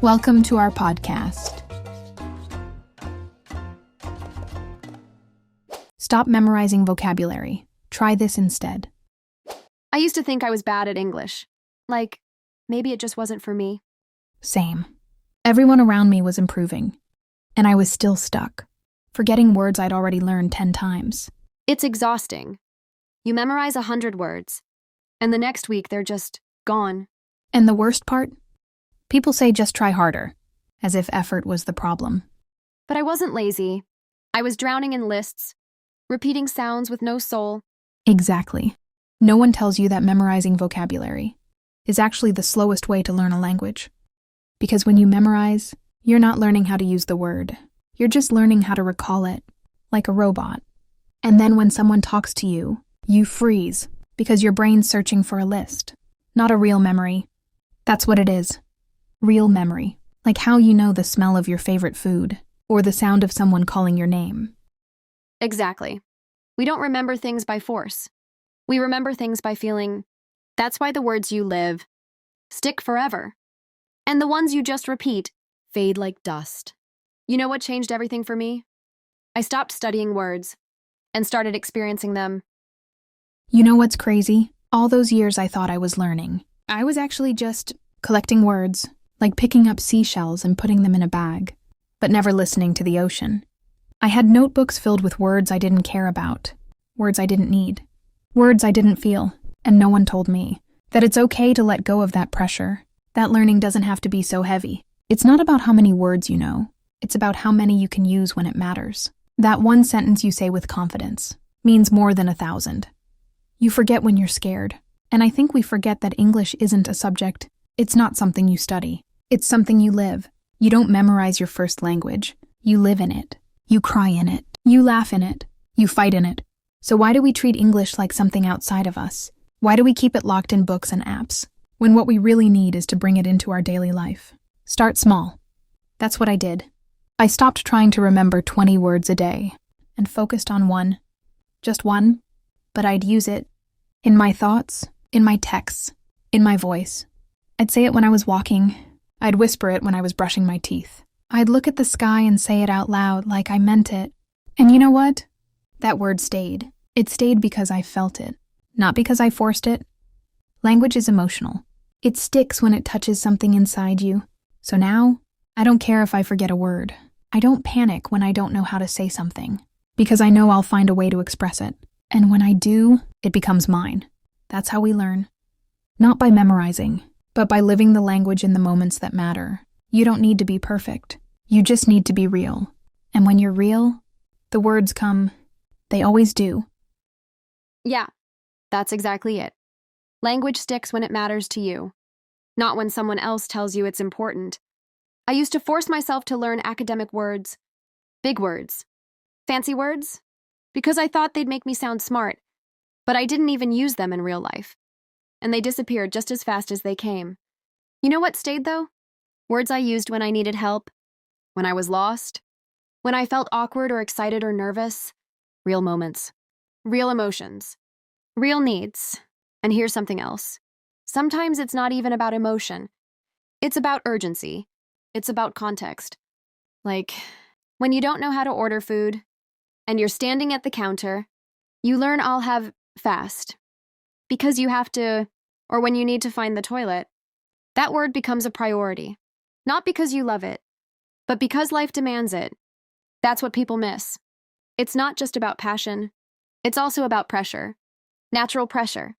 Welcome to our podcast. Stop memorizing vocabulary. Try this instead. I used to think I was bad at English. Like, maybe it just wasn't for me. Same. Everyone around me was improving, and I was still stuck, forgetting words I'd already learned 10 times. It's exhausting. You memorize 100 words, and the next week they're just gone. And the worst part? People say just try harder, as if effort was the problem. But I wasn't lazy. I was drowning in lists, repeating sounds with no soul. Exactly. No one tells you that memorizing vocabulary is actually the slowest way to learn a language. Because when you memorize, you're not learning how to use the word. You're just learning how to recall it, like a robot. And then when someone talks to you, you freeze because your brain's searching for a list, not a real memory. That's what it is. Real memory, like how you know the smell of your favorite food or the sound of someone calling your name. Exactly. We don't remember things by force. We remember things by feeling. That's why the words you live stick forever. And the ones you just repeat fade like dust. You know what changed everything for me? I stopped studying words and started experiencing them. You know what's crazy? All those years I thought I was learning. I was actually just collecting words, like picking up seashells and putting them in a bag, but never listening to the ocean. I had notebooks filled with words I didn't care about, words I didn't need, words I didn't feel, and no one told me that it's okay to let go of that pressure. That learning doesn't have to be so heavy. It's not about how many words you know. It's about how many you can use when it matters. That one sentence you say with confidence means more than 1,000. You forget when you're scared. And I think we forget that English isn't a subject. It's not something you study. It's something you live. You don't memorize your first language. You live in it. You cry in it. You laugh in it. You fight in it. So why do we treat English like something outside of us? Why do we keep it locked in books and apps, when what we really need is to bring it into our daily life? Start small. That's what I did. I stopped trying to remember 20 words a day and focused on one. Just one, but I'd use it in my thoughts, in my texts, in my voice. I'd say it when I was walking. I'd whisper it when I was brushing my teeth. I'd look at the sky and say it out loud like I meant it. And you know what? That word stayed. It stayed because I felt it, not because I forced it. Language is emotional. It sticks when it touches something inside you. So now, I don't care if I forget a word. I don't panic when I don't know how to say something, because I know I'll find a way to express it. And when I do, it becomes mine. That's how we learn. Not by memorizing, but by living the language in the moments that matter. You don't need to be perfect. You just need to be real. And when you're real, the words come. They always do. Yeah, that's exactly it. Language sticks when it matters to you, not when someone else tells you it's important. I used to force myself to learn academic words, big words, fancy words, because I thought they'd make me sound smart, but I didn't even use them in real life. And they disappeared just as fast as they came. You know what stayed, though? Words I used when I needed help, when I was lost, when I felt awkward or excited or nervous. Real moments, real emotions, real needs. And here's something else. Sometimes it's not even about emotion. It's about urgency. It's about context. Like, when you don't know how to order food, and you're standing at the counter, you learn I'll have fast. Because you have to, or when you need to find the toilet, that word becomes a priority. Not because you love it, but because life demands it. That's what people miss. It's not just about passion. It's also about pressure. Natural pressure.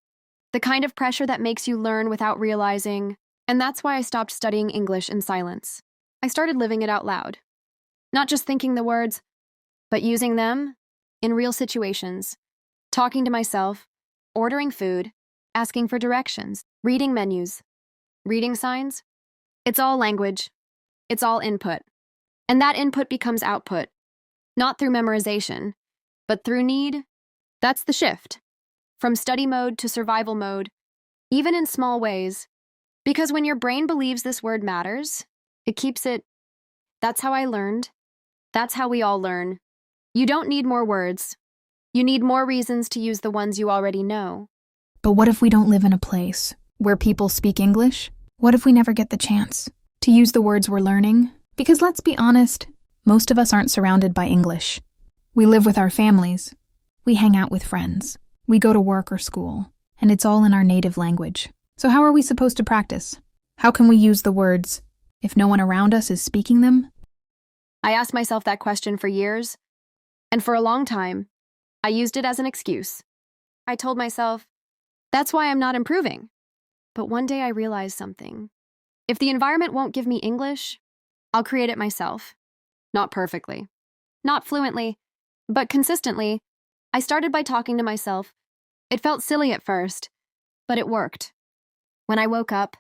The kind of pressure that makes you learn without realizing. And that's why I stopped studying English in silence. I started living it out loud. Not just thinking the words, but using them in real situations. Talking to myself, ordering food, asking for directions, reading menus, reading signs. It's all language. It's all input. And that input becomes output. Not through memorization, but through need. That's the shift. From study mode to survival mode, even in small ways. Because when your brain believes this word matters, it keeps it. That's how I learned. That's how we all learn. You don't need more words. You need more reasons to use the ones you already know. But what if we don't live in a place where people speak English? What if we never get the chance to use the words we're learning, because let's be honest, most of us aren't surrounded by English. We live with our families. We hang out with friends. We go to work or school, and it's all in our native language. So how are we supposed to practice? How can we use the words if no one around us is speaking them? I asked myself that question for years, and for a long time, I used it as an excuse. I told myself, that's why I'm not improving. But one day I realized something. If the environment won't give me English, I'll create it myself. Not perfectly, not fluently, but consistently. I started by talking to myself. It felt silly at first, but it worked. When I woke up,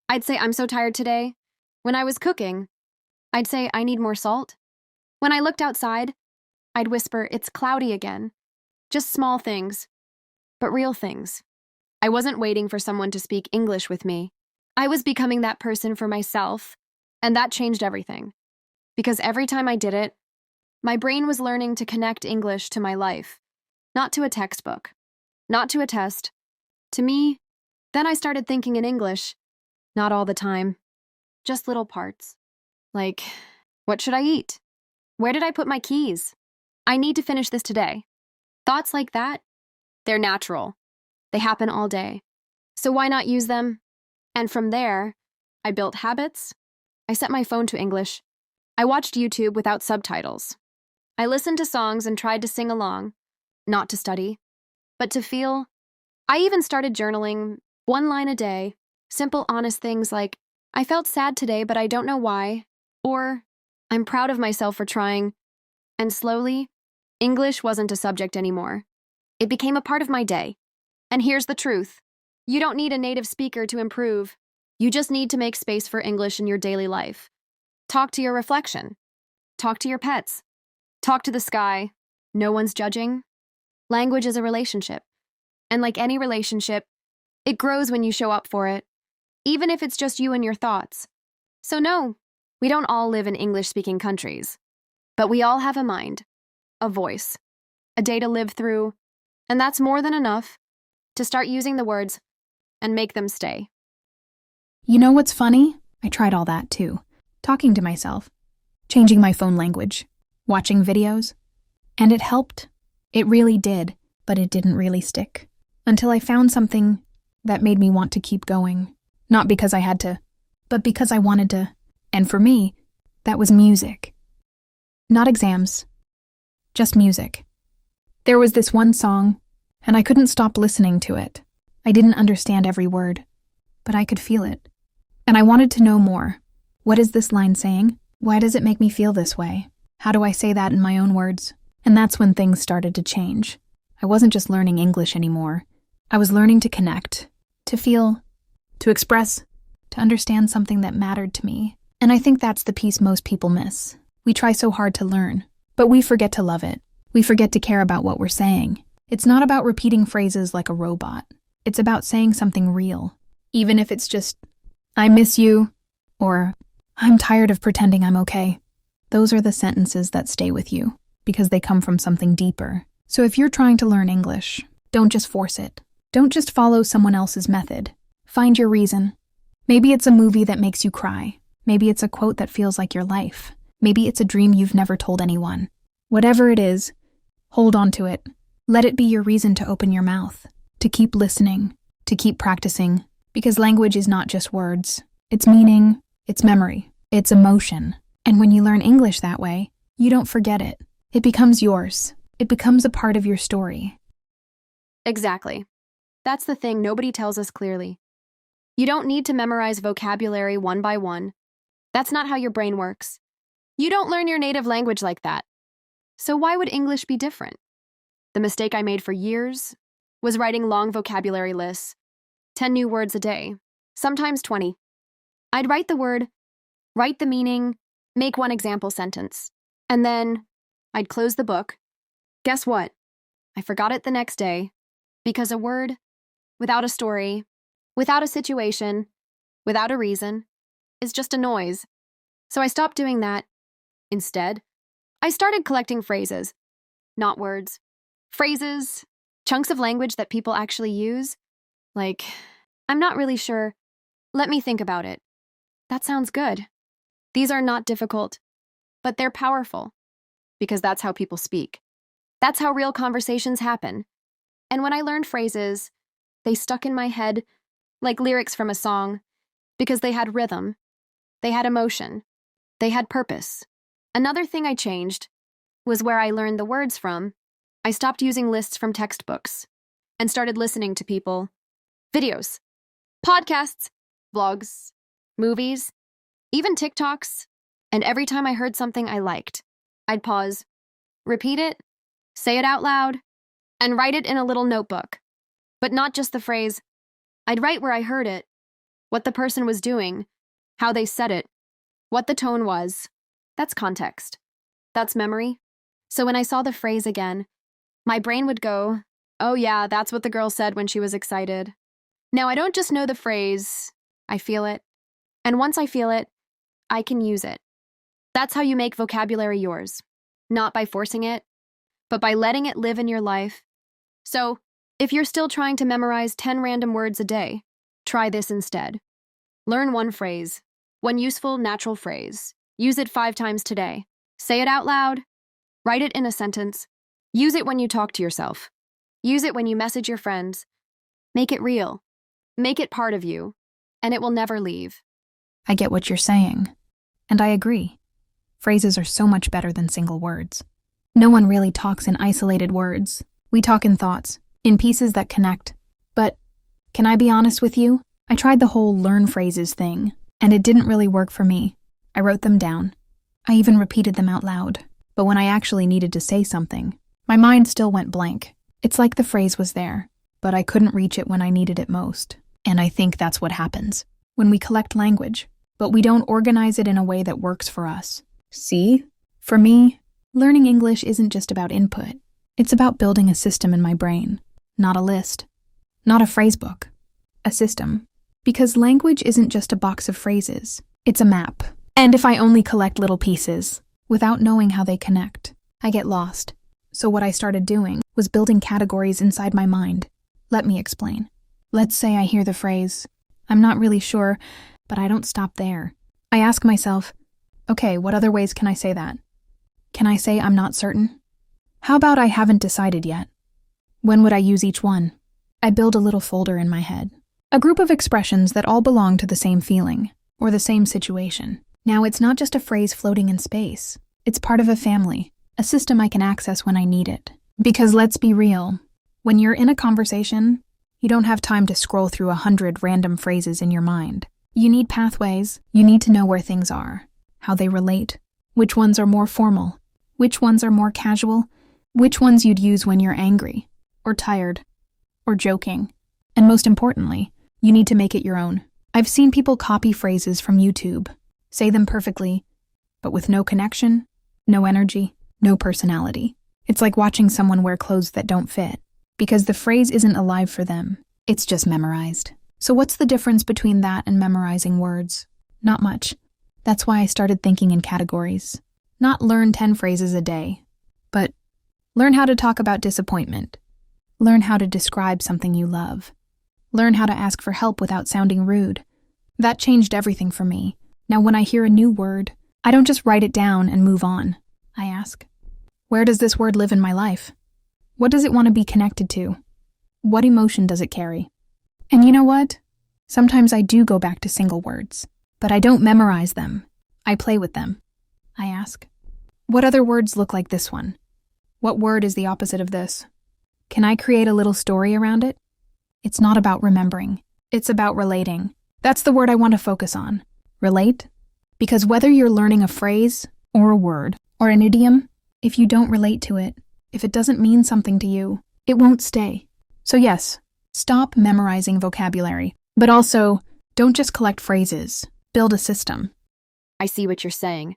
I'd say, I'm so tired today. When I was cooking, I'd say, I need more salt. When I looked outside, I'd whisper, it's cloudy again. Just small things, but real things. I wasn't waiting for someone to speak English with me. I was becoming that person for myself, and that changed everything. Because every time I did it, my brain was learning to connect English to my life, not to a textbook, not to a test, to me. Then I started thinking in English, not all the time, just little parts. Like, what should I eat? Where did I put my keys? I need to finish this today. Thoughts like that, they're natural. They happen all day. So why not use them? And from there, I built habits. I set my phone to English. I watched YouTube without subtitles. I listened to songs and tried to sing along, not to study, but to feel. I even started journaling, one line a day, simple, honest things like, I felt sad today, but I don't know why, or I'm proud of myself for trying. And slowly, English wasn't a subject anymore. It became a part of my day. And here's the truth. You don't need a native speaker to improve. You just need to make space for English in your daily life. Talk to your reflection. Talk to your pets. Talk to the sky. No one's judging. Language is a relationship. And like any relationship, it grows when you show up for it, even if it's just you and your thoughts. So no, we don't all live in English-speaking countries, but we all have a mind, a voice, a day to live through, and that's more than enough to start using the words and make them stay. You know what's funny? I tried all that too. Talking to myself, changing my phone language, watching videos, and it helped. It really did, but it didn't really stick. Until I found something that made me want to keep going. Not because I had to, but because I wanted to. And for me, that was music. Not exams, just music. There was this one song, and I couldn't stop listening to it. I didn't understand every word, but I could feel it. And I wanted to know more. What is this line saying? Why does it make me feel this way? How do I say that in my own words? And that's when things started to change. I wasn't just learning English anymore. I was learning to connect, to feel, to express, to understand something that mattered to me. And I think that's the piece most people miss. We try so hard to learn, but we forget to love it. We forget to care about what we're saying. It's not about repeating phrases like a robot. It's about saying something real, even if it's just, I miss you, or I'm tired of pretending I'm okay. Those are the sentences that stay with you, because they come from something deeper. So if you're trying to learn English, don't just force it. Don't just follow someone else's method. Find your reason. Maybe it's a movie that makes you cry. Maybe it's a quote that feels like your life. Maybe it's a dream you've never told anyone. Whatever it is, hold on to it. Let it be your reason to open your mouth, to keep listening, to keep practicing. Because language is not just words. It's meaning, it's memory, it's emotion. And when you learn English that way, you don't forget it. It becomes yours. It becomes a part of your story. Exactly. That's the thing nobody tells us clearly. You don't need to memorize vocabulary one by one. That's not how your brain works. You don't learn your native language like that. So why would English be different? The mistake I made for years was writing long vocabulary lists, 10 new words a day, sometimes 20. I'd write the word, write the meaning, make one example sentence, and then I'd close the book. Guess what? I forgot it the next day because a word, without a story, without a situation, without a reason, is just a noise. So I stopped doing that. Instead, I started collecting phrases, not words. Phrases, chunks of language that people actually use. Like, I'm not really sure. Let me think about it. That sounds good. These are not difficult, but they're powerful because that's how people speak. That's how real conversations happen. And when I learned phrases, they stuck in my head like lyrics from a song because they had rhythm, they had emotion, they had purpose. Another thing I changed was where I learned the words from. I stopped using lists from textbooks and started listening to people, videos, podcasts, vlogs, movies, even TikToks. And every time I heard something I liked, I'd pause, repeat it, say it out loud, and write it in a little notebook. But not just the phrase. I'd write where I heard it, what the person was doing, how they said it, what the tone was. That's context. That's memory. So when I saw the phrase again, my brain would go, oh yeah, that's what the girl said when she was excited. Now I don't just know the phrase, I feel it. And once I feel it, I can use it. That's how you make vocabulary yours. Not by forcing it, but by letting it live in your life. So, if you're still trying to memorize 10 random words a day, try this instead. Learn one phrase, one useful, natural phrase. Use it 5 times today. Say it out loud. Write it in a sentence. Use it when you talk to yourself. Use it when you message your friends. Make it real. Make it part of you, and it will never leave. I get what you're saying, and I agree. Phrases are so much better than single words. No one really talks in isolated words. We talk in thoughts, in pieces that connect. But, can I be honest with you? I tried the whole learn phrases thing, and it didn't really work for me. I wrote them down. I even repeated them out loud. But when I actually needed to say something, my mind still went blank. It's like the phrase was there, but I couldn't reach it when I needed it most. And I think that's what happens when we collect language, but we don't organize it in a way that works for us. See? For me, learning English isn't just about input. It's about building a system in my brain, not a list, not a phrase book, a system. Because language isn't just a box of phrases, it's a map. And if I only collect little pieces, without knowing how they connect, I get lost. So what I started doing was building categories inside my mind. Let me explain. Let's say I hear the phrase, I'm not really sure, but I don't stop there. I ask myself, okay, what other ways can I say that? Can I say I'm not certain? How about I haven't decided yet? When would I use each one? I build a little folder in my head. A group of expressions that all belong to the same feeling, or the same situation. Now, it's not just a phrase floating in space. It's part of a family, a system I can access when I need it. Because let's be real, when you're in a conversation, you don't have time to scroll through 100 random phrases in your mind. You need pathways. You need to know where things are, how they relate, which ones are more formal, which ones are more casual, which ones you'd use when you're angry, or tired, or joking. And most importantly, you need to make it your own. I've seen people copy phrases from YouTube, say them perfectly, but with no connection, no energy, no personality. It's like watching someone wear clothes that don't fit, because the phrase isn't alive for them. It's just memorized. So what's the difference between that and memorizing words? Not much. That's why I started thinking in categories. Not learn 10 phrases a day, but learn how to talk about disappointment. Learn how to describe something you love. Learn how to ask for help without sounding rude. That changed everything for me. Now when I hear a new word, I don't just write it down and move on. I ask, where does this word live in my life? What does it want to be connected to? What emotion does it carry? And you know what? Sometimes I do go back to single words, but I don't memorize them. I play with them. I ask, what other words look like this one? What word is the opposite of this? Can I create a little story around it? It's not about remembering. It's about relating. That's the word I want to focus on. Relate? Because whether you're learning a phrase, or a word, or an idiom, if you don't relate to it, if it doesn't mean something to you, it won't stay. So yes, stop memorizing vocabulary, but also don't just collect phrases. Build a system. I see what you're saying.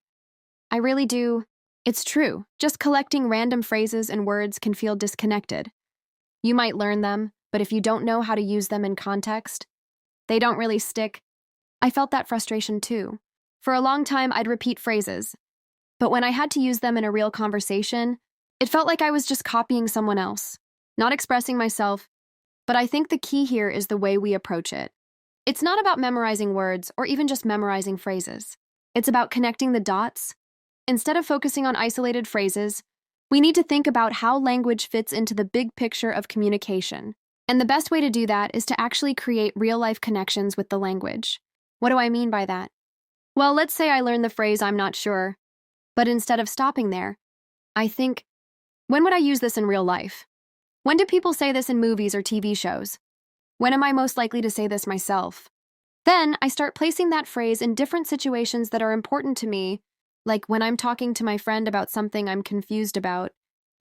I really do. It's true. Just collecting random phrases and words can feel disconnected. You might learn them, but if you don't know how to use them in context, they don't really stick. I felt that frustration too. For a long time, I'd repeat phrases, but when I had to use them in a real conversation, it felt like I was just copying someone else, not expressing myself. But I think the key here is the way we approach it. It's not about memorizing words or even just memorizing phrases. It's about connecting the dots. Instead of focusing on isolated phrases, we need to think about how language fits into the big picture of communication. And the best way to do that is to actually create real-life connections with the language. What do I mean by that? Well, let's say I learn the phrase "I'm not sure," but instead of stopping there, I think, when would I use this in real life? When do people say this in movies or TV shows? When am I most likely to say this myself? Then I start placing that phrase in different situations that are important to me, like when I'm talking to my friend about something I'm confused about.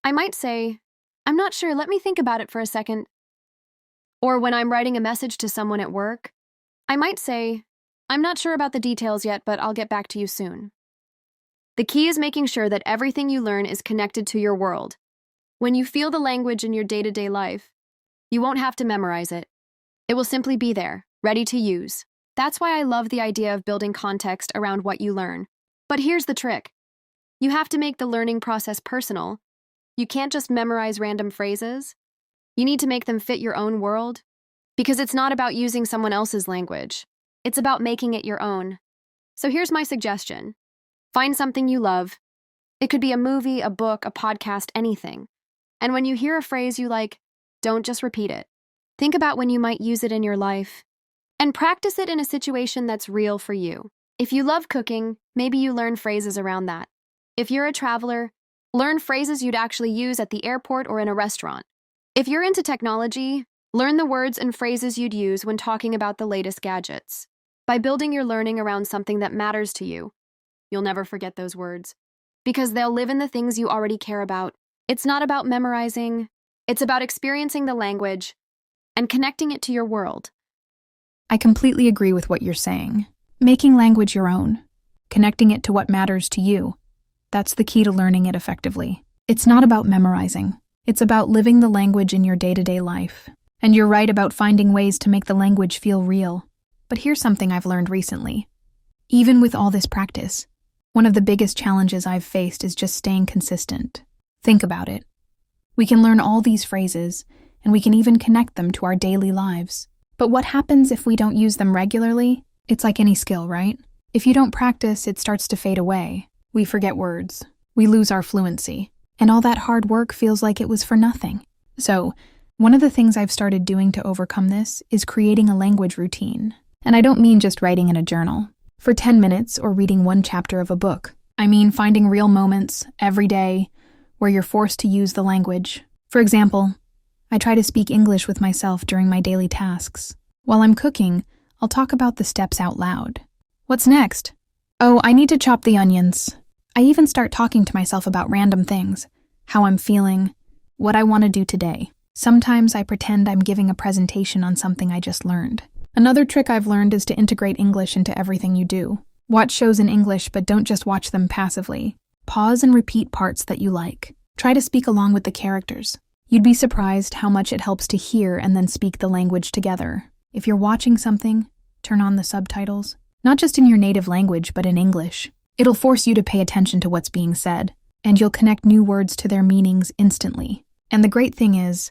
I might say, "I'm not sure, let me think about it for a second." Or when I'm writing a message to someone at work, I might say, "I'm not sure about the details yet, but I'll get back to you soon." The key is making sure that everything you learn is connected to your world. When you feel the language in your day-to-day life, you won't have to memorize it. It will simply be there, ready to use. That's why I love the idea of building context around what you learn. But here's the trick. You have to make the learning process personal. You can't just memorize random phrases. You need to make them fit your own world. Because it's not about using someone else's language. It's about making it your own. So here's my suggestion. Find something you love. It could be a movie, a book, a podcast, anything. And when you hear a phrase you like, don't just repeat it. Think about when you might use it in your life. And practice it in a situation that's real for you. If you love cooking, maybe you learn phrases around that. If you're a traveler, learn phrases you'd actually use at the airport or in a restaurant. If you're into technology, learn the words and phrases you'd use when talking about the latest gadgets. By building your learning around something that matters to you, you'll never forget those words. Because they'll live in the things you already care about. It's not about memorizing. It's about experiencing the language and connecting it to your world. I completely agree with what you're saying. Making language your own, connecting it to what matters to you, that's the key to learning it effectively. It's not about memorizing. It's about living the language in your day-to-day life. And you're right about finding ways to make the language feel real. But here's something I've learned recently. Even with all this practice, one of the biggest challenges I've faced is just staying consistent. Think about it. We can learn all these phrases, and we can even connect them to our daily lives. But what happens if we don't use them regularly? It's like any skill, right? If you don't practice, it starts to fade away. We forget words. We lose our fluency. And all that hard work feels like it was for nothing. So, one of the things I've started doing to overcome this is creating a language routine. And I don't mean just writing in a journal for 10 minutes or reading one chapter of a book. I mean finding real moments every day where you're forced to use the language. For example, I try to speak English with myself during my daily tasks. While I'm cooking, I'll talk about the steps out loud. What's next? Oh, I need to chop the onions. I even start talking to myself about random things, how I'm feeling, what I want to do today. Sometimes I pretend I'm giving a presentation on something I just learned. Another trick I've learned is to integrate English into everything you do. Watch shows in English, but don't just watch them passively. Pause and repeat parts that you like. Try to speak along with the characters. You'd be surprised how much it helps to hear and then speak the language together. If you're watching something, turn on the subtitles. Not just in your native language, but in English. It'll force you to pay attention to what's being said, and you'll connect new words to their meanings instantly. And the great thing is,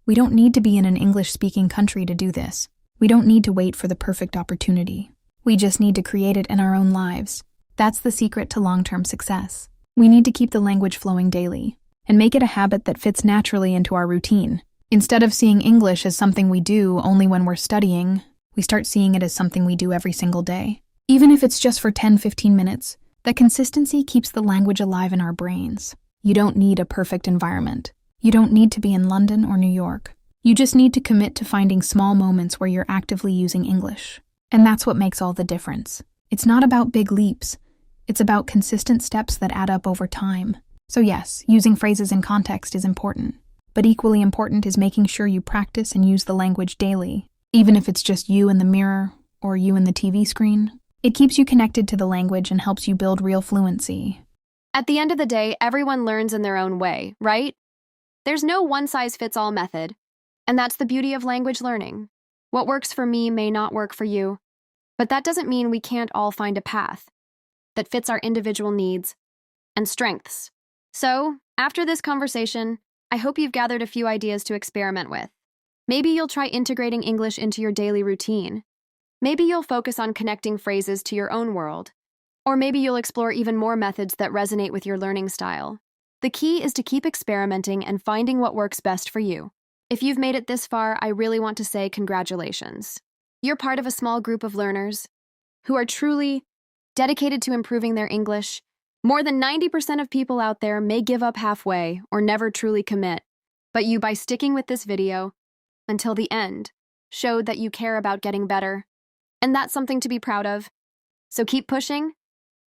we don't need to be in an English-speaking country to do this. We don't need to wait for the perfect opportunity. We just need to create it in our own lives. That's the secret to long-term success. We need to keep the language flowing daily, and make it a habit that fits naturally into our routine. Instead of seeing English as something we do only when we're studying, we start seeing it as something we do every single day. Even if it's just for 10-15 minutes, that consistency keeps the language alive in our brains. You don't need a perfect environment. You don't need to be in London or New York. You just need to commit to finding small moments where you're actively using English. And that's what makes all the difference. It's not about big leaps. It's about consistent steps that add up over time. So yes, using phrases in context is important. But equally important is making sure you practice and use the language daily, even if it's just you in the mirror or you in the TV screen. It keeps you connected to the language and helps you build real fluency. At the end of the day, everyone learns in their own way, right? There's no one-size-fits-all method, and that's the beauty of language learning. What works for me may not work for you, but that doesn't mean we can't all find a path that fits our individual needs and strengths. So, after this conversation, I hope you've gathered a few ideas to experiment with. Maybe you'll try integrating English into your daily routine. Maybe you'll focus on connecting phrases to your own world. Or maybe you'll explore even more methods that resonate with your learning style. The key is to keep experimenting and finding what works best for you. If you've made it this far, I really want to say congratulations. You're part of a small group of learners who are truly dedicated to improving their English. More than 90% of people out there may give up halfway or never truly commit, but you, by sticking with this video until the end, showed that you care about getting better. And that's something to be proud of. So keep pushing,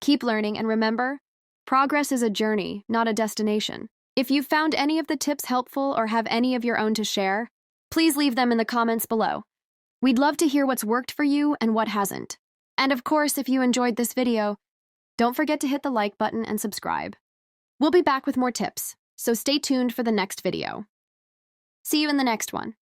keep learning, and remember, progress is a journey, not a destination. If you've found any of the tips helpful or have any of your own to share, please leave them in the comments below. We'd love to hear what's worked for you and what hasn't. And of course, if you enjoyed this video, don't forget to hit the like button and subscribe. We'll be back with more tips, so stay tuned for the next video. See you in the next one.